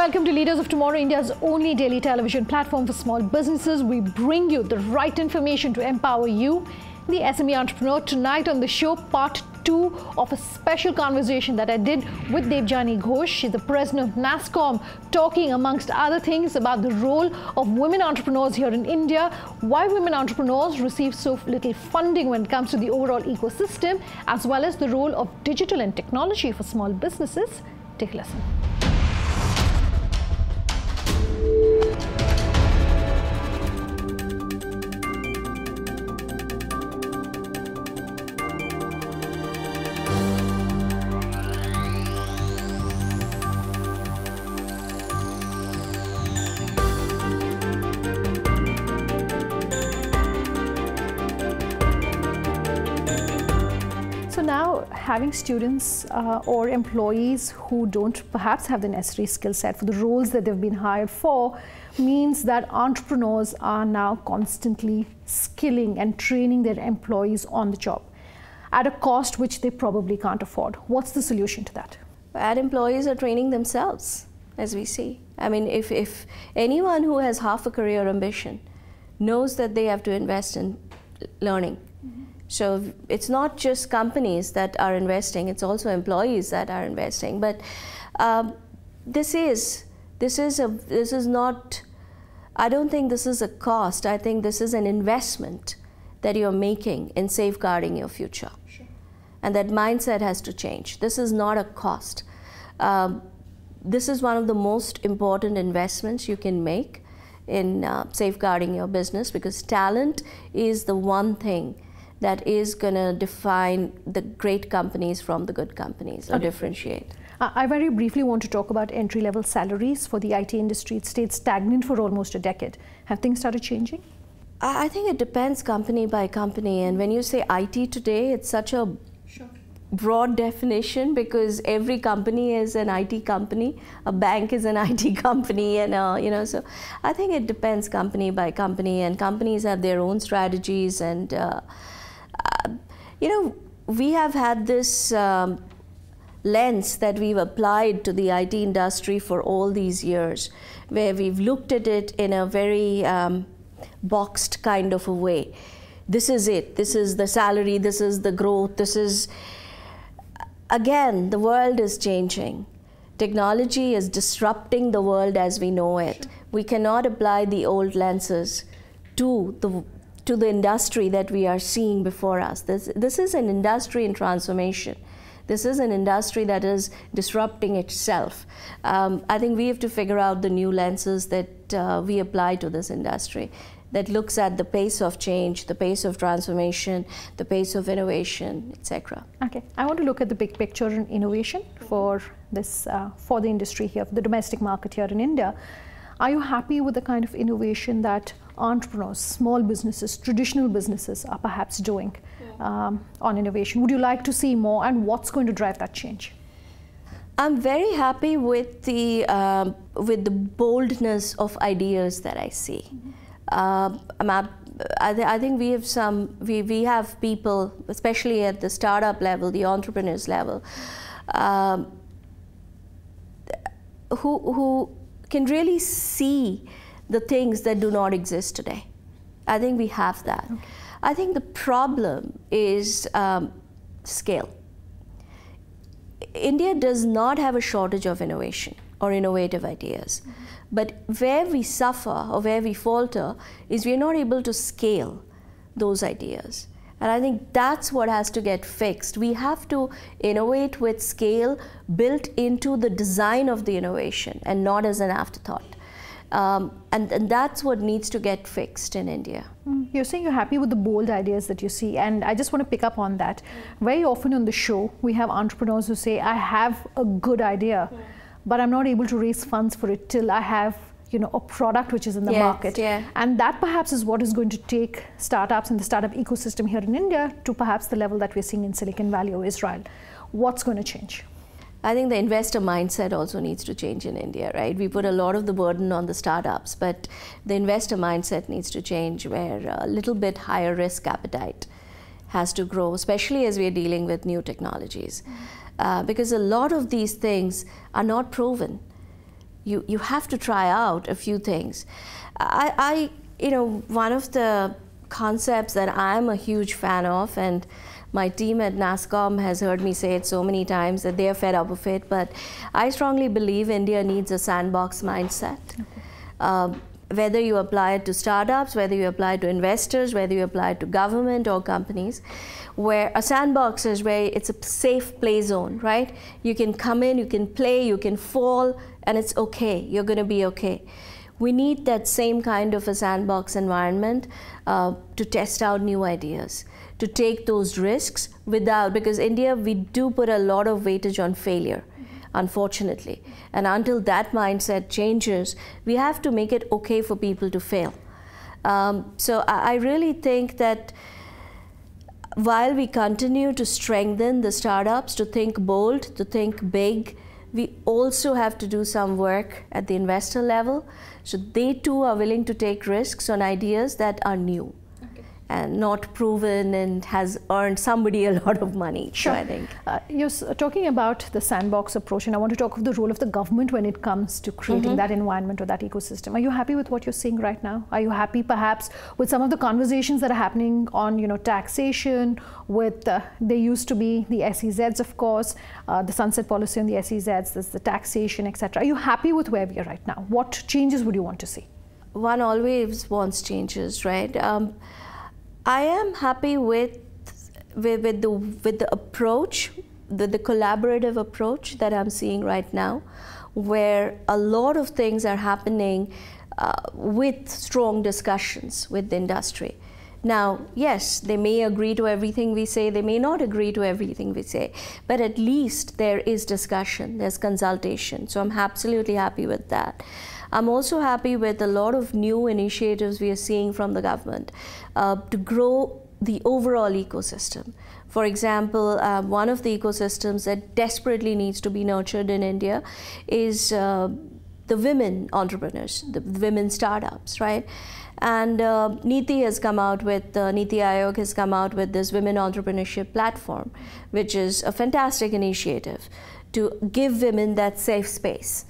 welcome to Leaders of Tomorrow, India's only daily television platform for small businesses. We bring you the right information to empower you, the SME entrepreneur. Tonight on the show, part 2 of a special conversation that I did with Debjani Ghosh. She's the president of NASSCOM, talking amongst other things about the role of women entrepreneurs here in India, why women entrepreneurs receive so little funding when it comes to the overall ecosystem, as well as the role of digital and technology for small businesses. Take a listen. So now, having students or employees who don't perhaps have the necessary skill set for the roles that they've been hired for means that entrepreneurs are now constantly skilling and training their employees on the job at a cost which they probably can't afford. What's the solution to that? Ad employees are training themselves, as we see. I mean, if anyone who has half a career ambition knows that they have to invest in learning. So it's not just companies that are investing, it's also employees that are investing. But this is not, I don't think this is a cost. I think this is an investment that you're making in safeguarding your future. Sure. And that mindset has to change. This is not a cost. This is one of the most important investments you can make in safeguarding your business, because talent is the one thing that is going to define the great companies from the good companies, or differentiate. I very briefly want to talk about entry-level salaries for the IT industry. It stayed stagnant for almost a decade. Have things started changing? I think it depends company by company. And when you say IT today, it's such a broad definition, because every company is an IT company, a bank is an IT company, and so I think it depends company by company, and companies have their own strategies. And we have had this lens that we've applied to the IT industry for all these years, where we've looked at it in a very boxed kind of a way. This is it. This is the salary. This is the growth. This is, again, the world is changing. Technology is disrupting the world as we know it. Sure. We cannot apply the old lenses to the industry that we are seeing before us. This is an industry in transformation. This is an industry that is disrupting itself. I think we have to figure out the new lenses that we apply to this industry, that looks at the pace of change, the pace of transformation, the pace of innovation, etc. Okay, I want to look at the big picture in innovation for this, for the industry here, for the domestic market here in India. Are you happy with the kind of innovation that entrepreneurs, small businesses, traditional businesses are perhaps doing on innovation? Would you like to see more, and what's going to drive that change? I'm very happy with the boldness of ideas that I see. I think we have people, especially at the startup level, the entrepreneurs level, who can really see the things that do not exist today. I think we have that. Okay. I think the problem is scale. India does not have a shortage of innovation or innovative ideas. Mm-hmm. But where we suffer or where we falter is we're not able to scale those ideas. And I think that's what has to get fixed. We have to innovate with scale built into the design of the innovation and not as an afterthought. And that's what needs to get fixed in India. You're saying you're happy with the bold ideas that you see, and I just want to pick up on that. Very often on the show, we have entrepreneurs who say, I have a good idea, but I'm not able to raise funds for it till I have a product which is in the market. Yeah. And that perhaps is what is going to take startups and the startup ecosystem here in India to perhaps the level that we're seeing in Silicon Valley or Israel. What's going to change? I think the investor mindset also needs to change in India, right? We put a lot of the burden on the startups, but the investor mindset needs to change, where a little bit higher risk appetite has to grow, especially as we are dealing with new technologies. Because a lot of these things are not proven. you have to try out a few things. One of the concepts that I'm a huge fan of, and my team at NASSCOM has heard me say it so many times that they're fed up of it, but I strongly believe India needs a sandbox mindset. Whether you apply it to startups, whether you apply it to investors, whether you apply it to government or companies, where a sandbox is where it's a safe play zone, right? You can come in, you can play, you can fall, and it's okay. You're going to be okay. We need that same kind of a sandbox environment to test out new ideas, to take those risks because India, we do put a lot of weightage on failure, unfortunately. And until that mindset changes, we have to make it okay for people to fail. So I really think that while we continue to strengthen the startups, to think bold, to think big, we also have to do some work at the investor level, so they too are willing to take risks on ideas that are new and not proven and has earned somebody a lot of money. Sure. So I think. You're talking about the sandbox approach, and I want to talk of the role of the government when it comes to creating that environment or that ecosystem. Are you happy with what you're seeing right now? Are you happy perhaps with some of the conversations that are happening on taxation, with there used to be the SEZs, of course, the sunset policy on the SEZs, there's the taxation, etc. Are you happy with where we are right now? What changes would you want to see? One always wants changes, right? I am happy with the approach, the collaborative approach that I'm seeing right now, where a lot of things are happening with strong discussions with the industry. Now, yes, they may agree to everything we say, they may not agree to everything we say, but at least there is discussion, there's consultation. So I'm absolutely happy with that. I'm also happy with a lot of new initiatives we are seeing from the government to grow the overall ecosystem. For example, one of the ecosystems that desperately needs to be nurtured in India is the women entrepreneurs, the women startups, right? And Niti has come out with, Niti Aayog has come out with this women entrepreneurship platform, which is a fantastic initiative to give women that safe space.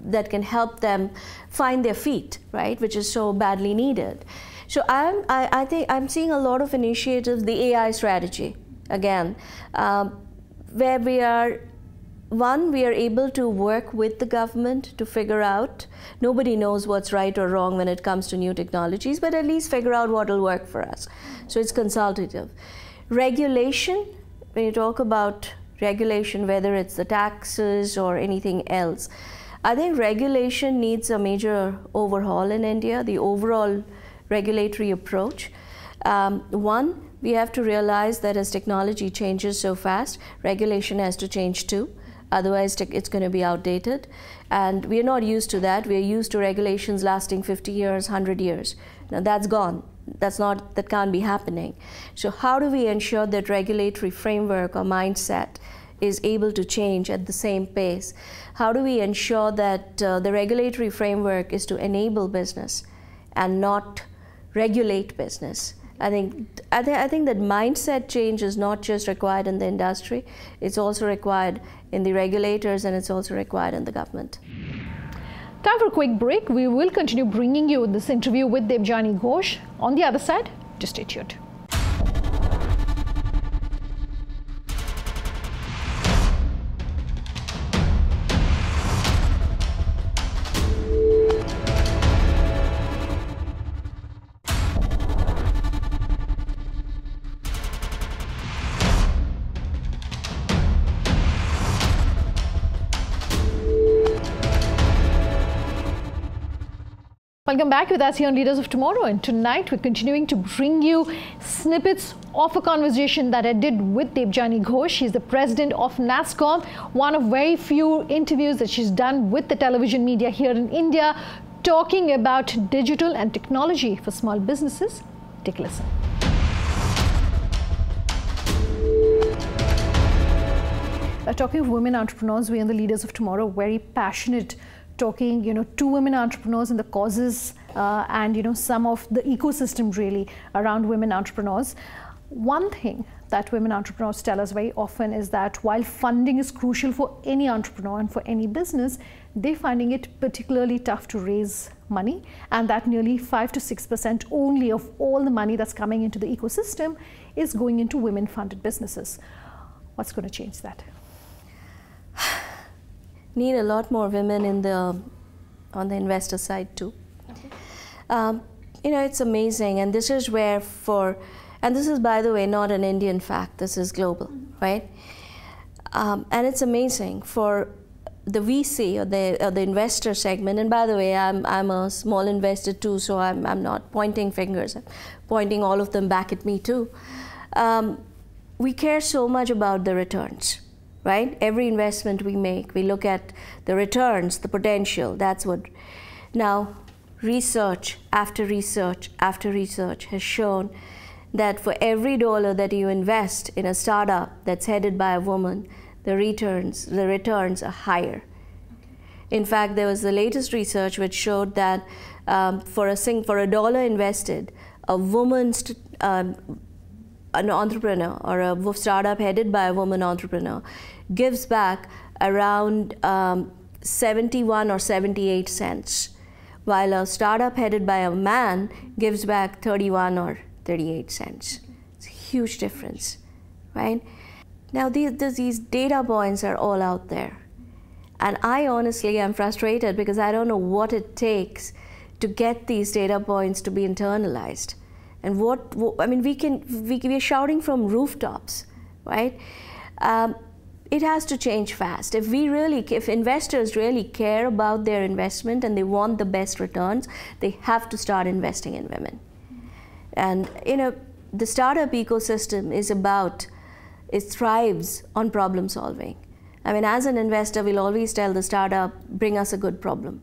That can help them find their feet, right, which is so badly needed. So I think I'm seeing a lot of initiatives, the AI strategy, again, where we are able to work with the government to figure out, nobody knows what's right or wrong when it comes to new technologies, but at least figure out what will work for us. So it's consultative. Regulation, when you talk about regulation, whether it's the taxes or anything else, I think regulation needs a major overhaul in India, the overall regulatory approach. One, we have to realize that as technology changes so fast, regulation has to change too. Otherwise, it's going to be outdated. And we're not used to that. We're used to regulations lasting 50 years, 100 years. Now that's gone. That can't be happening. So how do we ensure that regulatory framework or mindset is able to change at the same pace? How do we ensure that the regulatory framework is to enable business and not regulate business? I think that mindset change is not just required in the industry, it's also required in the regulators, and it's also required in the government. Time for a quick break. We will continue bringing you this interview with Debjani Ghosh. On the other side, just stay tuned. Welcome back with us here on Leaders of Tomorrow, and tonight we're continuing to bring you snippets of a conversation that I did with Debjani Ghosh. She's the president of NASSCOM, one of very few interviews that she's done with the television media here in India, talking about digital and technology for small businesses. Take a listen. Talking of women entrepreneurs, we are the Leaders of Tomorrow, very passionate, talking to women entrepreneurs and the causes and some of the ecosystem really around women entrepreneurs. One thing that women entrepreneurs tell us very often is that while funding is crucial for any entrepreneur and for any business, they're finding it particularly tough to raise money, and that nearly 5 to 6% only of all the money that's coming into the ecosystem is going into women-funded businesses. What's going to change that? Need a lot more women on the investor side too. Okay. You know, it's amazing, and this is where and this is, by the way, not an Indian fact, this is global, right? And it's amazing for the VC or the investor segment, and by the way, I'm a small investor too, so I'm not pointing fingers, I'm pointing all of them back at me too. We care so much about the returns, right? Every investment we make, we look at the returns, the potential, that's what. Now, research after research after research has shown that for every dollar that you invest in a startup that's headed by a woman, the returns are higher. In fact, there was the latest research which showed that for a dollar invested, a woman, an entrepreneur or a startup headed by a woman entrepreneur gives back around 71 or 78 cents, while a startup headed by a man gives back 31 or 38 cents. It's a huge difference, right? Now these data points are all out there. And I honestly am frustrated because I don't know what it takes to get these data points to be internalized. And I mean, we're shouting from rooftops, right? It has to change fast. If investors really care about their investment and they want the best returns, they have to start investing in women. And you know, the startup ecosystem it thrives on problem solving. I mean, as an investor, we'll always tell the startup, bring us a good problem.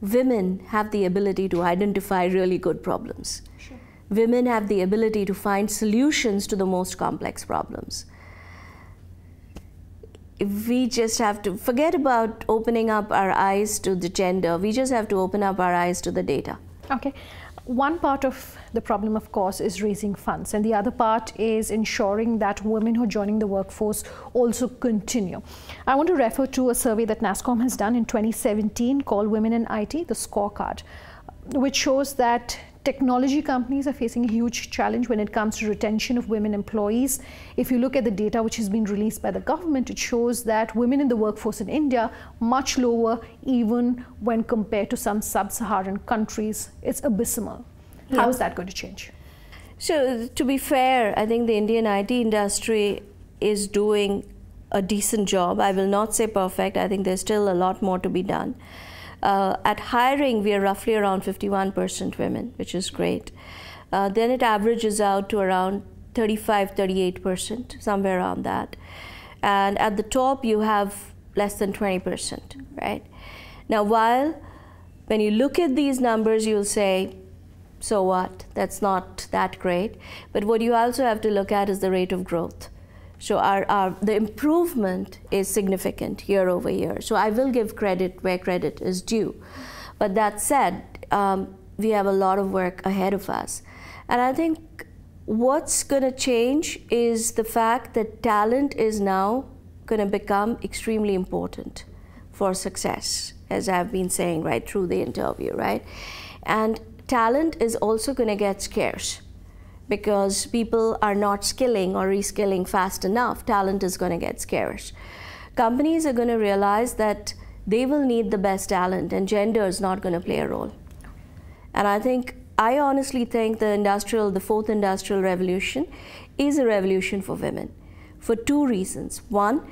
Women have the ability to identify really good problems. Sure. Women have the ability to find solutions to the most complex problems. We just have to forget about opening up our eyes to the gender. We just have to open up our eyes to the data. Okay. One part of the problem, of course, is raising funds, and the other part is ensuring that women who are joining the workforce also continue. I want to refer to a survey that NASSCOM has done in 2017 called Women in IT, the Scorecard, which shows that technology companies are facing a huge challenge when it comes to retention of women employees. If you look at the data which has been released by the government, it shows that women in the workforce in India much lower even when compared to some sub-Saharan countries. It's abysmal. Yeah. How is that going to change? So to be fair, I think the Indian IT industry is doing a decent job. I will not say perfect. I think there's still a lot more to be done. At hiring, we are roughly around 51% women, which is great. Then it averages out to around 35, 38%, somewhere around that. And at the top, you have less than 20%, right? Now, when you look at these numbers, you'll say, so what? That's not that great. But what you also have to look at is the rate of growth. So the improvement is significant year over year. So I will give credit where credit is due. But that said, we have a lot of work ahead of us. And I think what's going to change is the fact that talent is now going to become extremely important for success, as I've been saying right through the interview, right? And talent is also going to get scarce. Because people are not skilling or reskilling fast enough, talent is going to get scarce. Companies are going to realize that they will need the best talent and gender is not going to play a role. And I honestly think the fourth industrial revolution is a revolution for women for two reasons. One,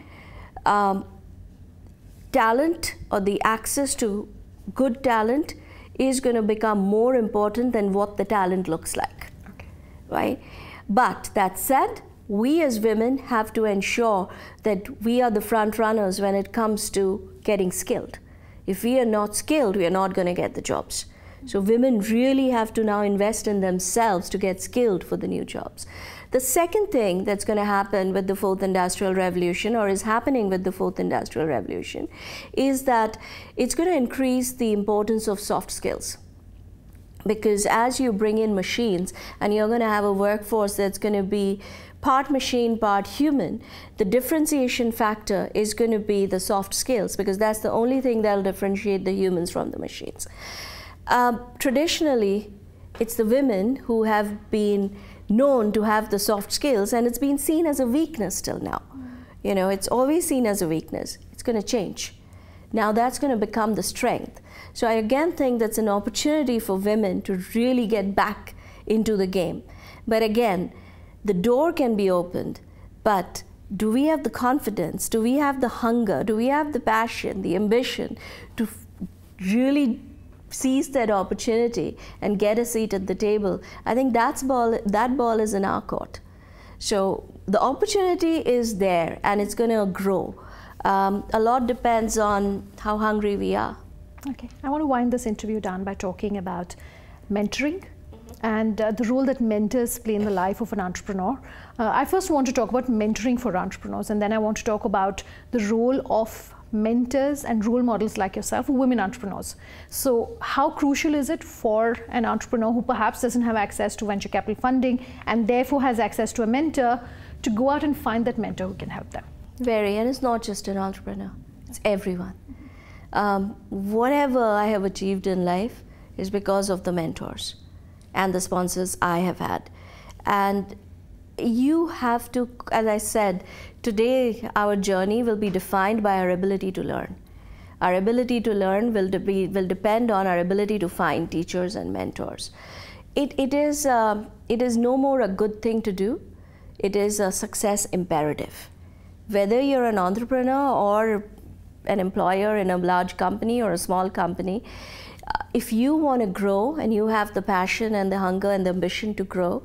talent or the access to good talent is going to become more important than what the talent looks like. Right? But that said, we as women have to ensure that we are the front runners when it comes to getting skilled. If we are not skilled, we are not going to get the jobs. So women really have to now invest in themselves to get skilled for the new jobs. The second thing that's going to happen with the fourth industrial revolution, or is happening with the fourth industrial revolution, is that it's going to increase the importance of soft skills. Because as you bring in machines and you're going to have a workforce that's going to be part machine, part human, the differentiation factor is going to be the soft skills, because that's the only thing that'll differentiate the humans from the machines. Traditionally, it's the women who have been known to have the soft skills, and it's been seen as a weakness till now. You know, it's always seen as a weakness. It's going to change. Now that's going to become the strength. So I again think that's an opportunity for women to really get back into the game. But again, the door can be opened, but do we have the confidence? Do we have the hunger? Do we have the passion, the ambition to really seize that opportunity and get a seat at the table? I think that ball is in our court. So the opportunity is there and it's going to grow. A lot depends on how hungry we are. Okay, I want to wind this interview down by talking about mentoring and the role that mentors play in the life of an entrepreneur. I first want to talk about mentoring for entrepreneurs, and then I want to talk about the role of mentors and role models like yourself, women entrepreneurs. So how crucial is it for an entrepreneur who perhaps doesn't have access to venture capital funding and therefore has access to a mentor to go out and find that mentor who can help them? Very, and it's not just an entrepreneur, it's everyone. Whatever I have achieved in life is because of the mentors and the sponsors I have had. And you have to, as I said, today our journey will be defined by our ability to learn. Our ability to learn will depend on our ability to find teachers and mentors. It is no more a good thing to do, it is a success imperative. Whether you're an entrepreneur or an employer in a large company or a small company, if you want to grow and you have the passion and the hunger and the ambition to grow,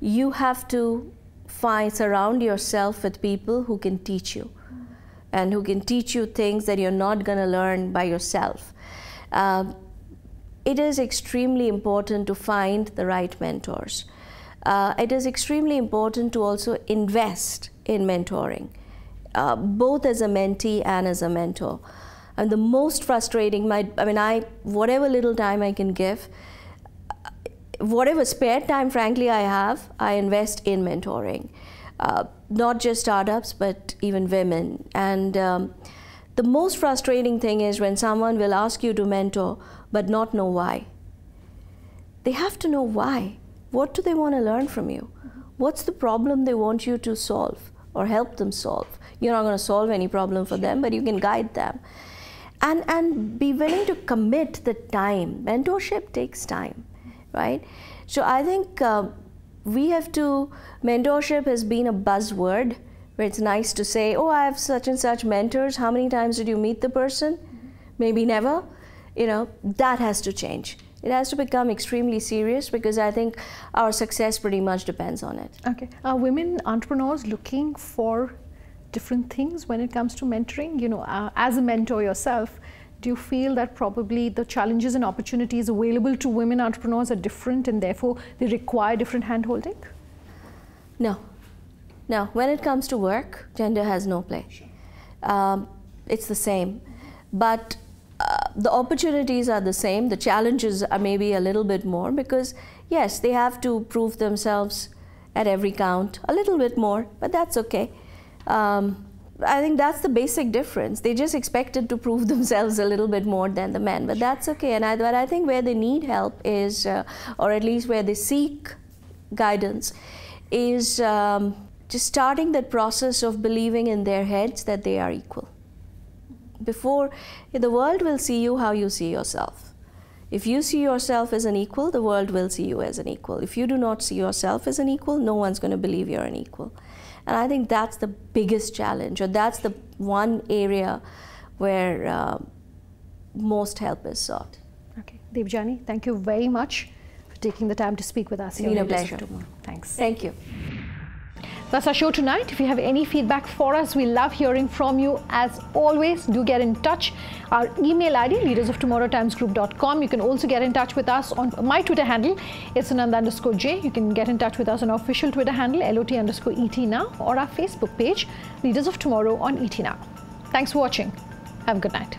you have to surround yourself with people who can teach you and who can teach you things that you're not going to learn by yourself. It is extremely important to find the right mentors. It is extremely important to also invest in mentoring, both as a mentee and as a mentor. And the most frustrating, whatever little time I can give, whatever spare time, frankly, I have, I invest in mentoring. Not just startups, but even women. And the most frustrating thing is when someone will ask you to mentor, but not know why. They have to know why. What do they want to learn from you? What's the problem they want you to solve or help them solve? You're not going to solve any problem for them, but you can guide them. And be willing to commit the time. Mentorship takes time, right? So I think we have to, mentorship has been a buzzword where it's nice to say, oh, I have such and such mentors. How many times did you meet the person? Maybe never. You know, that has to change. It has to become extremely serious because I think our success pretty much depends on it. Okay. Are women entrepreneurs looking for different things when it comes to mentoring? You know, as a mentor yourself, do you feel that probably the challenges and opportunities available to women entrepreneurs are different and therefore they require different hand-holding? No. No. When it comes to work, gender has no play. It's the same. But the opportunities are the same. The challenges are maybe a little bit more because, yes, they have to prove themselves at every count a little bit more, but that's okay. I think that's the basic difference. They just expected to prove themselves a little bit more than the men, but that's okay. And but I think where they need help is, or at least where they seek guidance, is just starting that process of believing in their heads that they are equal. Before, the world will see you how you see yourself. If you see yourself as an equal, the world will see you as an equal. If you do not see yourself as an equal, no one's going to believe you're an equal. And I think that's the biggest challenge, or that's the one area where most help is sought. Okay. Debjani, thank you very much for taking the time to speak with us here. It's been a pleasure. Thanks. Thank you. That's our show tonight. If you have any feedback for us, we love hearing from you. As always, do get in touch. Our email ID, leadersoftomorrowtimesgroup.com. You can also get in touch with us on my Twitter handle. It's Ananda_J. You can get in touch with us on our official Twitter handle, LOT_ET now, or our Facebook page, Leaders of Tomorrow on ET Now. Thanks for watching. Have a good night.